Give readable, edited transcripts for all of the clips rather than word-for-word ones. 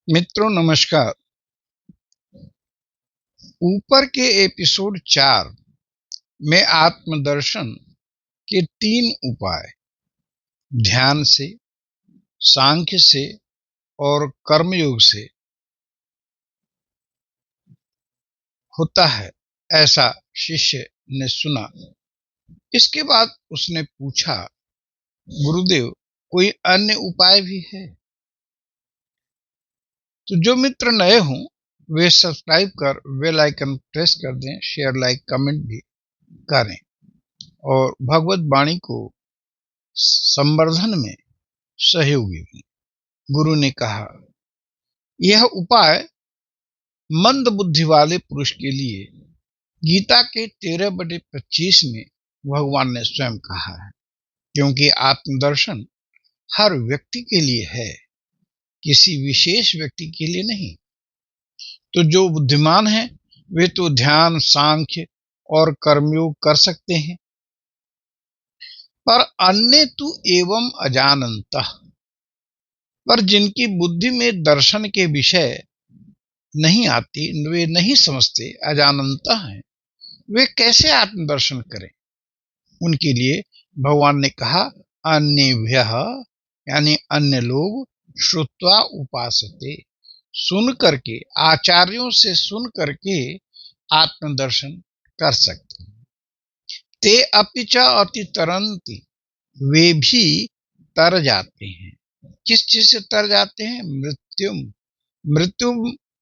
मित्रों नमस्कार। ऊपर के एपिसोड 4 में आत्मदर्शन के 3 उपाय ध्यान से, सांख्य से और कर्मयोग से होता है ऐसा शिष्य ने सुना। इसके बाद उसने पूछा, गुरुदेव कोई अन्य उपाय भी है? तो जो मित्र नए हों वे सब्सक्राइब कर बेल आइकन प्रेस कर दें, शेयर लाइक कमेंट भी करें और भगवत वाणी को संवर्धन में सहयोगी हुई। गुरु ने कहा, यह उपाय मंद बुद्धि वाले पुरुष के लिए गीता के 13/25 में भगवान ने स्वयं कहा है, क्योंकि आत्मदर्शन हर व्यक्ति के लिए है, किसी विशेष व्यक्ति के लिए नहीं। तो जो बुद्धिमान है वे तो ध्यान, सांख्य और कर्मयोग कर सकते हैं, पर अन्य तु एवं अजानन्तः, पर जिनकी बुद्धि में दर्शन के विषय नहीं आती, वे नहीं समझते, अजानता हैं, वे कैसे आत्मदर्शन करें? उनके लिए भगवान ने कहा, अन्येभ्यः यानी अन्य लोग, श्रुत्वा उपासते, सुन करके, आचार्यों से सुन करके आत्मदर्शन कर सकते हैं। ते अपि च अतितरन्ति, वे भी तर जाते हैं। किस चीज से तर जाते हैं? मृत्यु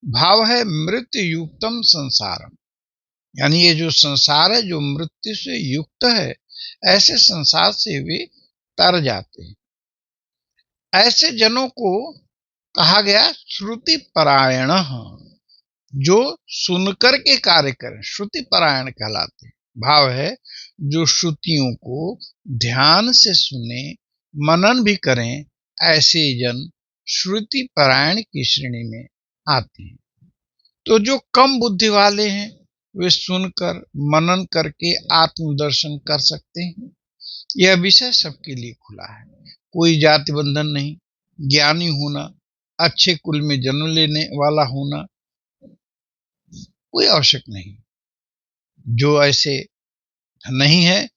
भाव है मृत्यु युक्तम संसारम, यानी ये जो संसार है जो मृत्यु से युक्त है, ऐसे संसार से वे तर जाते हैं। ऐसे जनों को कहा गया श्रुति परायण, जो सुनकर के कार्य करें, श्रुति परायण कहलाते हैं। भाव है जो श्रुतियों को ध्यान से सुने, मनन भी करें, ऐसे जन श्रुति परायण की श्रेणी में आते हैं। तो जो कम बुद्धि वाले हैं वे सुनकर मनन करके आत्मदर्शन कर सकते हैं। यह विषय सबके लिए खुला है, कोई जाति बंधन नहीं। ज्ञानी होना, अच्छे कुल में जन्म लेने वाला होना कोई आवश्यक नहीं। जो ऐसे नहीं है,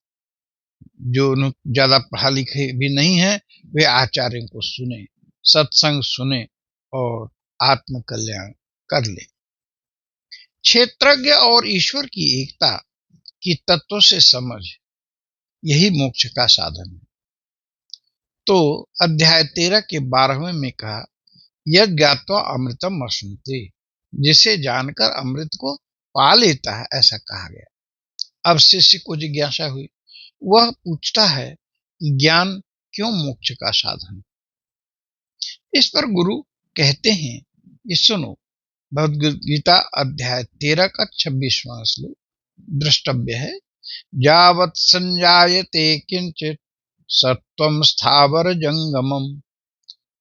जो ज्यादा पढ़ा लिखे भी नहीं है, वे आचार्यों को सुने, सत्संग सुने और आत्म कल्याण कर ले। क्षेत्रज्ञ और ईश्वर की एकता की तत्व से समझ, यही मोक्ष का साधन है। तो अध्याय 13 के 12वें में कहा, यह ज्ञात्वा अमृतम अश्नुते, जिसे जानकर अमृत को पा लेता है, ऐसा कहा गया। अब शिष्य को जिज्ञासा हुई, वह पूछता है ज्ञान क्यों मोक्ष का साधन? इस पर गुरु कहते हैं, ये सुनो, भगवद गीता अध्याय 13 का 26वां श्लोक द्रष्टव्य है। यावत् संजायते किंचित सत्वं स्थावर जंगमम,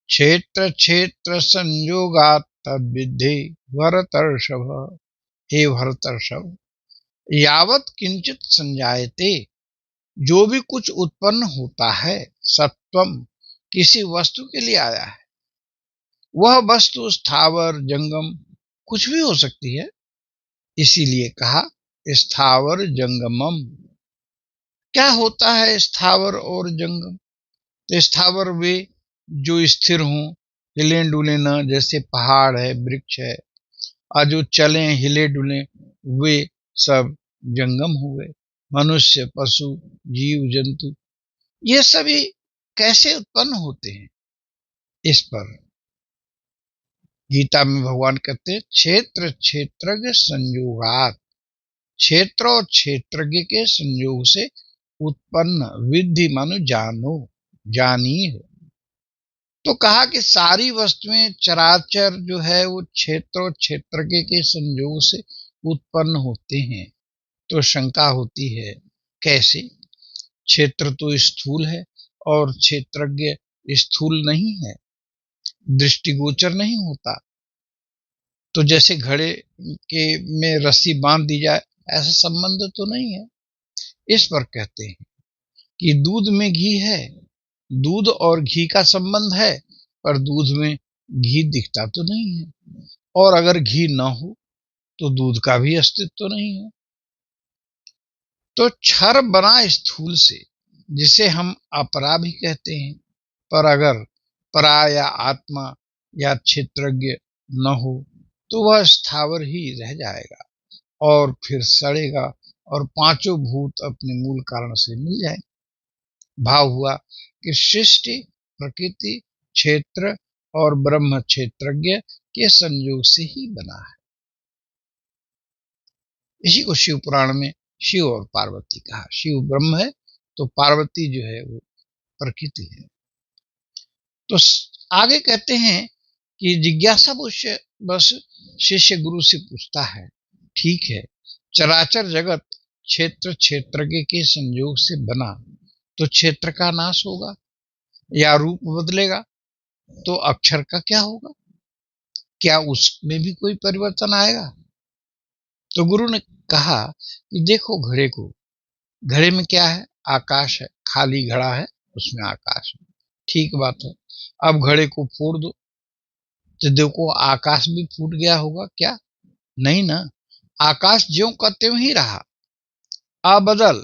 क्षेत्र क्षेत्र संयोगात् तद्विद्धि भरतर्षभ। हे भरतर्षभ, यावत् किंचित संजायते, जो भी कुछ उत्पन्न होता है, सत्वम किसी वस्तु के लिए आया है, वह वस्तु स्थावर जंगम कुछ भी हो सकती है, इसीलिए कहा स्थावर जंगमम। क्या होता है स्थावर और जंगम? तो स्थावर वे जो स्थिर हों, हिले डुले न, जैसे पहाड़ है, वृक्ष है, और जो चले हिले डुले, वे सब जंगम हुए। मनुष्य, पशु, जीव जंतु, ये सभी कैसे उत्पन्न होते हैं? इस पर गीता में भगवान कहते हैं, क्षेत्र क्षेत्रज्ञ संयोगात्, क्षेत्र और क्षेत्रज्ञ के संयोग से उत्पन्न, विद्धि मानो जानो, जानिए। तो कहा कि सारी वस्तुएं चराचर जो है वो क्षेत्र और क्षेत्रज्ञ के संयोग से उत्पन्न होते हैं। तो शंका होती है, कैसे? क्षेत्र तो स्थूल है और क्षेत्रज्ञ स्थूल नहीं है, दृष्टिगोचर नहीं होता। तो जैसे घड़े के में रस्सी बांध दी जाए, ऐसा संबंध तो नहीं है। इस पर कहते हैं कि दूध में घी है, दूध और घी का संबंध है, पर दूध में घी दिखता तो नहीं है, और अगर घी न हो तो दूध का भी अस्तित्व तो नहीं है। तो क्षर बना स्थूल से, जिसे हम अपरा भी कहते हैं, पर अगर परा या आत्मा या क्षेत्रज्ञ न हो तो वह स्थावर ही रह जाएगा और फिर सड़ेगा और पांचों भूत अपने मूल कारण से मिल जाएंगे। भाव हुआ कि सृष्टि, प्रकृति, क्षेत्र और ब्रह्म क्षेत्रज्ञ के संयोग से ही बना है। इसी को शिव पुराण में शिव और पार्वती कहा। शिव ब्रह्म है तो पार्वती जो है वो प्रकृति है। तो आगे कहते हैं कि जिज्ञासा बस शिष्य गुरु से पूछता है, ठीक है, चराचर जगत क्षेत्र क्षेत्रज्ञ के संयोग से बना, तो क्षेत्र का नाश होगा या रूप बदलेगा, तो अक्षर का क्या होगा? क्या उसमें भी कोई परिवर्तन आएगा? तो गुरु ने कहा कि देखो घड़े को, घड़े में क्या है? आकाश है, खाली घड़ा है, उसमें आकाश है। ठीक बात है। अब घड़े को फोड़ दो तो देखो आकाश भी फूट गया होगा क्या? नहीं ना, आकाश ज्यों का त्यों ही रहा, अबदल।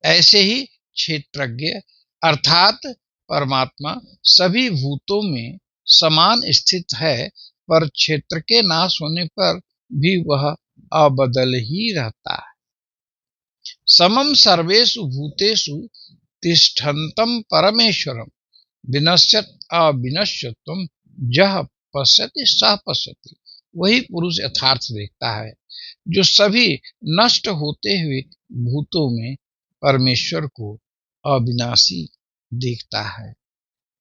ऐसे ही क्षेत्रज्ञ अर्थात परमात्मा सभी भूतों में समान स्थित है, पर क्षेत्र के नाश होने पर भी वह अबदल ही रहता है। समम सर्वेषु भूतेषु तिष्ठन्तं परमेश्वरम विनश्यत अविनश्यत्वम जह पश्यति सह पश्यति। वही पुरुष यथार्थ देखता है जो सभी नष्ट होते हुए भूतों में परमेश्वर को अविनाशी देखता है।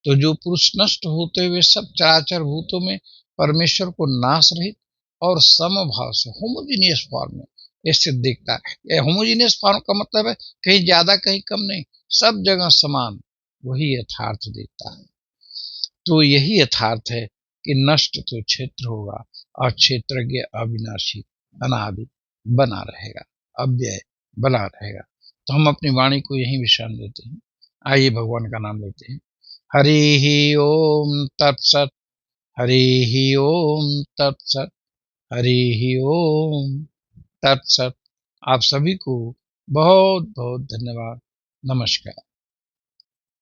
तो जो पुरुष नष्ट होते हुए सब चराचर भूतों में परमेश्वर को नाश रहित और समभाव से होमोजीनियस फॉर्म में ऐसे देखता है। होमोजीनियस फॉर्म का मतलब है कहीं ज्यादा कहीं कम नहीं, सब जगह समान, वही यथार्थ देखता है। तो यही यथार्थ है कि नष्ट तो क्षेत्र होगा और क्षेत्रज्ञ अविनाशी अनादि बना रहेगा, अव्यय बना रहेगा। तो हम अपनी वाणी को यही विश्राम देते हैं। आइए भगवान का नाम लेते हैं। हरि ओम तत्सत, हरि ओम तत्सत, हरि ओम तत्सत। आप सभी को बहुत बहुत धन्यवाद। नमस्कार।